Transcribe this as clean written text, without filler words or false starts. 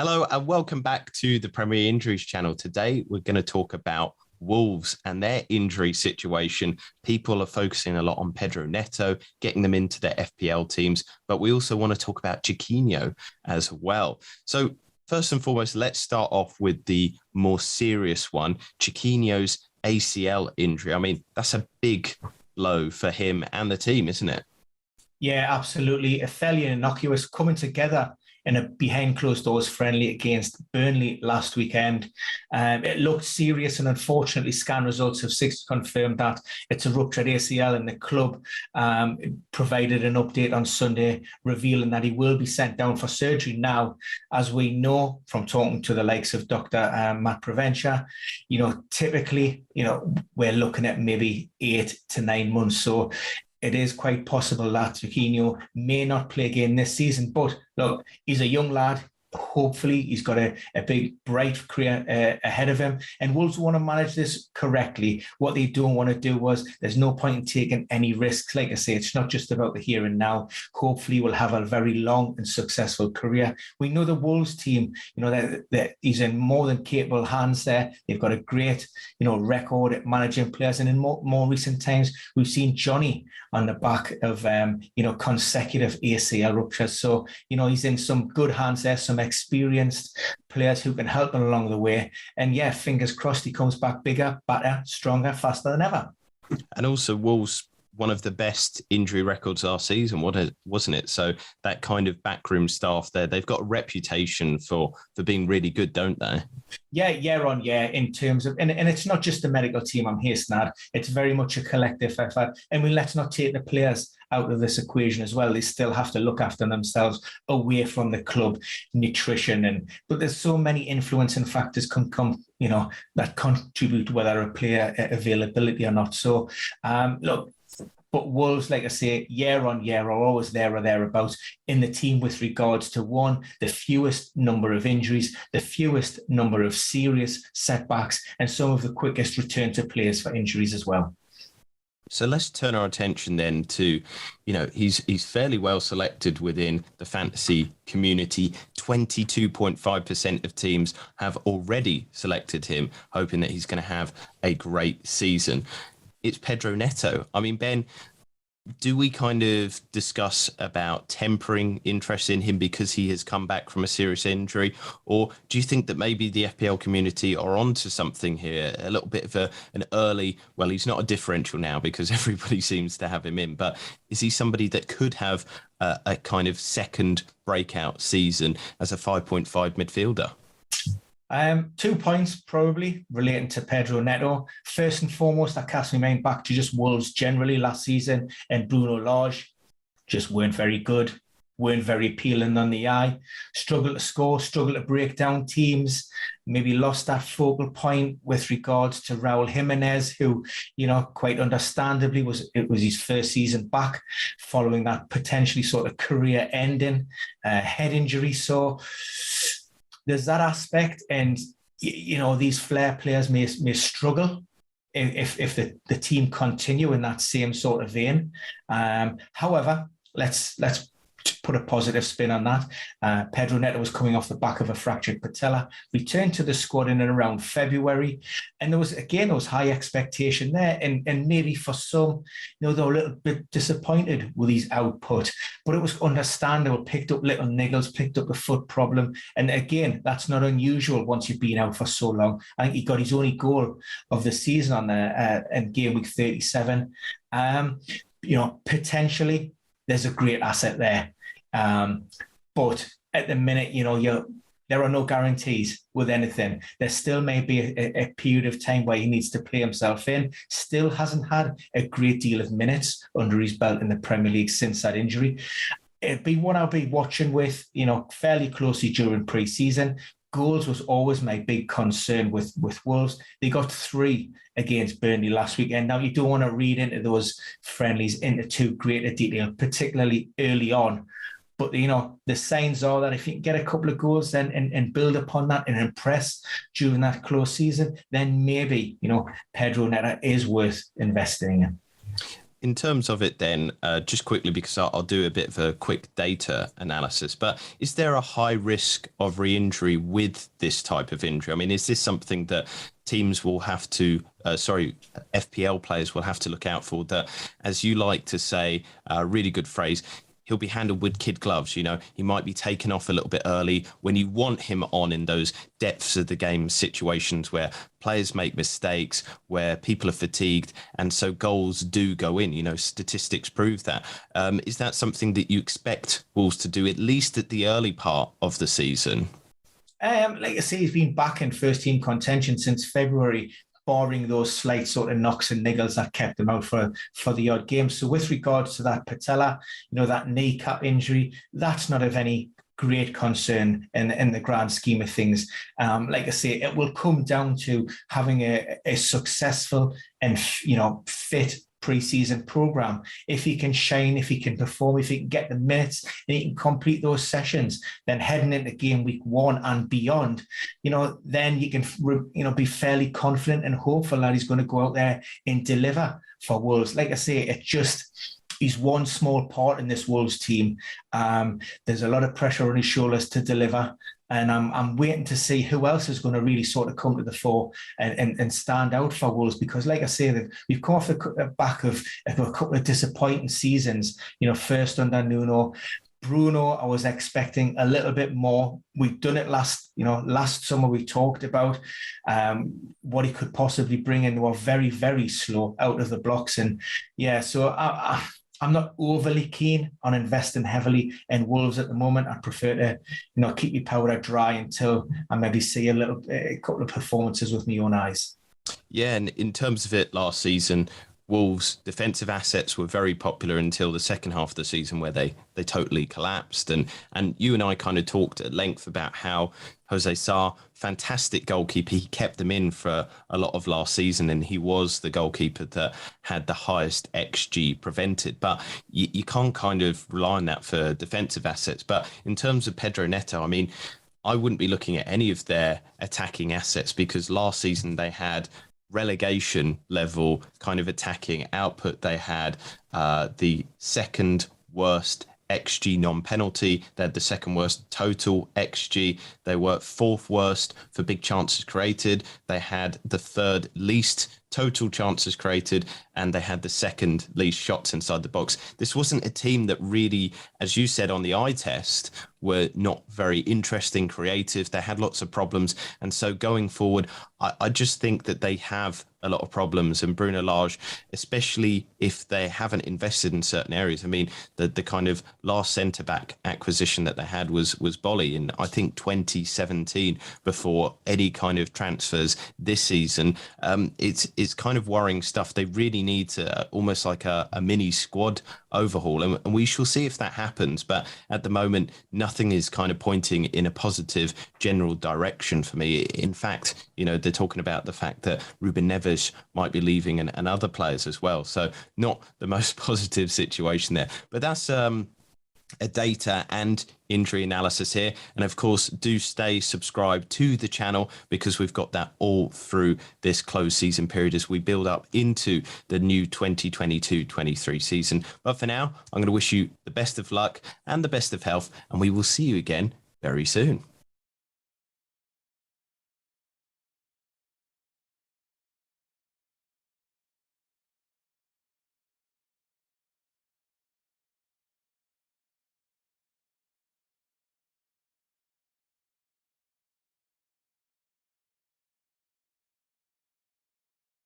Hello and welcome back to the Premier Injuries channel. Today we're going to talk about Wolves and their injury situation. People are focusing a lot on Pedro Neto, getting them into their FPL teams, but we also want to talk about Chiquinho as well. So first and foremost, let's start off with the more serious one, Chiquinho's ACL injury. I mean, that's a big blow for him and the team, isn't it? Yeah, absolutely. A fairly innocuous coming together in a behind closed doors friendly against Burnley last weekend. It looked serious, and unfortunately scan results have since confirmed that it's a ruptured ACL, and the club provided an update on Sunday revealing that he will be sent down for surgery. Now, as we know from talking to the likes of Dr. Matt Provencher, typically, we're looking at maybe 8 to 9 months. So it is quite possible that Chiquinho may not play again this season. But look, he's a young lad. Hopefully, he's got a big, bright career ahead of him. And Wolves want to manage this correctly. What they don't want to do was, there's no point in taking any risks. Like I say, it's not just about the here and now. Hopefully, we'll have a very long and successful career. We know the Wolves team, that he's in more than capable hands there. They've got a great, record at managing players. And in more recent times, we've seen Johnny on the back of, consecutive ACL ruptures. So, he's in some good hands there, some experienced players who can help him along the way. And yeah, fingers crossed he comes back bigger, better, stronger, faster than ever. And also Wolves, one of the best injury records last season, wasn't it? So that kind of backroom staff there, they've got a reputation for being really good, don't they? Yeah, year on year in terms of, and it's not just the medical team I'm hastening at, it's very much a collective effort. And let's not take the players out of this equation as well. They still have to look after themselves away from the club, nutrition, but there's so many influencing factors can come, that contribute to whether a player availability or not. So look, but Wolves, like I say, year on year are always there or thereabouts in the team with regards to, one, the fewest number of injuries, the fewest number of serious setbacks, and some of the quickest return to players for injuries as well. So let's turn our attention then to, he's fairly well selected within the fantasy community. 22.5% of teams have already selected him, hoping that he's going to have a great season. It's Pedro Neto. I mean, Ben, do we kind of discuss about tempering interest in him because he has come back from a serious injury? Or do you think that maybe the FPL community are onto something here? A little bit of an early, well, he's not a differential now because everybody seems to have him in, but is he somebody that could have a kind of second breakout season as a 5.5 midfielder? 2 points probably relating to Pedro Neto. First and foremost, I cast my mind back to just Wolves generally last season, and Bruno Lage just weren't very good, weren't very appealing on the eye, struggled to score, struggled to break down teams, maybe lost that focal point with regards to Raul Jimenez, who, quite understandably it was his first season back following that potentially sort of career-ending head injury. So there's that aspect, and these flair players may struggle if the team continue in that same sort of vein. However, let's put a positive spin on that. Pedro Neto was coming off the back of a fractured patella, returned to the squad in and around February, and there was high expectation there, and maybe for some, they were a little bit disappointed with his output, but it was understandable. Picked up little niggles, picked up a foot problem, and again, that's not unusual once you've been out for so long. I think he got his only goal of the season on in game week 37. Potentially there's a great asset there. But at the minute, there are no guarantees with anything. There still may be a period of time where he needs to play himself in. Still hasn't had a great deal of minutes under his belt in the Premier League since that injury. It'd be one I'll be watching with, fairly closely during pre-season. Goals was always my big concern with Wolves. They got 3 against Burnley last weekend. Now, you don't want to read into those friendlies into too great a detail, particularly early on. But, the signs are that if you can get a couple of goals then and build upon that and impress during that close season, then maybe, Pedro Neto is worth investing in. in terms of it then, just quickly, because I'll do a bit of a quick data analysis, but is there a high risk of re-injury with this type of injury? I mean, is this something that teams will have to, FPL players will have to look out for, that, as you like to say, a really good phrase, he'll be handled with kid gloves? You know, he might be taken off a little bit early when you want him on in those depths of the game situations where players make mistakes, where people are fatigued, and so goals do go in. You know, statistics prove that. Is that something that you expect Wolves to do, at least at the early part of the season? Like I say, he's been back in first team contention since February, barring those slight sort of knocks and niggles that kept him out for the odd game. So with regards to that patella, that kneecap injury, that's not of any great concern in the grand scheme of things. Like I say, it will come down to having a successful and fit pre-season program. If he can shine, if he can perform, if he can get the minutes and he can complete those sessions, then heading into game week 1 and beyond, then you can be fairly confident and hopeful that he's going to go out there and deliver for Wolves. Like I say, he's one small part in this Wolves team. There's a lot of pressure on his shoulders to deliver. And I'm waiting to see who else is going to really sort of come to the fore and stand out for Wolves, because, like I say, we've come off the back of a couple of disappointing seasons. First under Nuno. Bruno, I was expecting a little bit more. We've done it last summer. We talked about what he could possibly bring in. They were very, very slow out of the blocks. And yeah, so I'm not overly keen on investing heavily in Wolves at the moment. I prefer to, keep your powder dry until I maybe see a couple of performances with my own eyes. Yeah, and in terms of it last season, Wolves' defensive assets were very popular until the second half of the season, where they totally collapsed. And you and I kind of talked at length about how Jose Sarr, fantastic goalkeeper, he kept them in for a lot of last season, and he was the goalkeeper that had the highest XG prevented. But you can't kind of rely on that for defensive assets. But in terms of Pedro Neto, I mean, I wouldn't be looking at any of their attacking assets, because last season they had relegation level kind of attacking output. They had the second worst XG non-penalty. They had the second worst total XG. They were fourth worst for big chances created. They had the third least total chances created, and they had the second least shots inside the box. This wasn't a team that really, as you said on the eye test, were not very interesting, creative. They had lots of problems. And so going forward, I just think that they have a lot of problems. And Bruno Lage, especially if they haven't invested in certain areas. I mean, the kind of last centre-back acquisition that they had was Bolly in, I think, 2017, before any kind of transfers this season. It's kind of worrying stuff. They really need to almost like a mini squad overhaul, and we shall see if that happens. But at the moment, nothing is kind of pointing in a positive general direction for me. In fact, they're talking about the fact that Ruben Neves might be leaving, and other players as well. So not the most positive situation there. But that's a data and injury analysis here. And of course, do stay subscribed to the channel, because we've got that all through this closed season period as we build up into the new 2022-23 season. But for now, I'm going to wish you the best of luck and the best of health, and we will see you again very soon.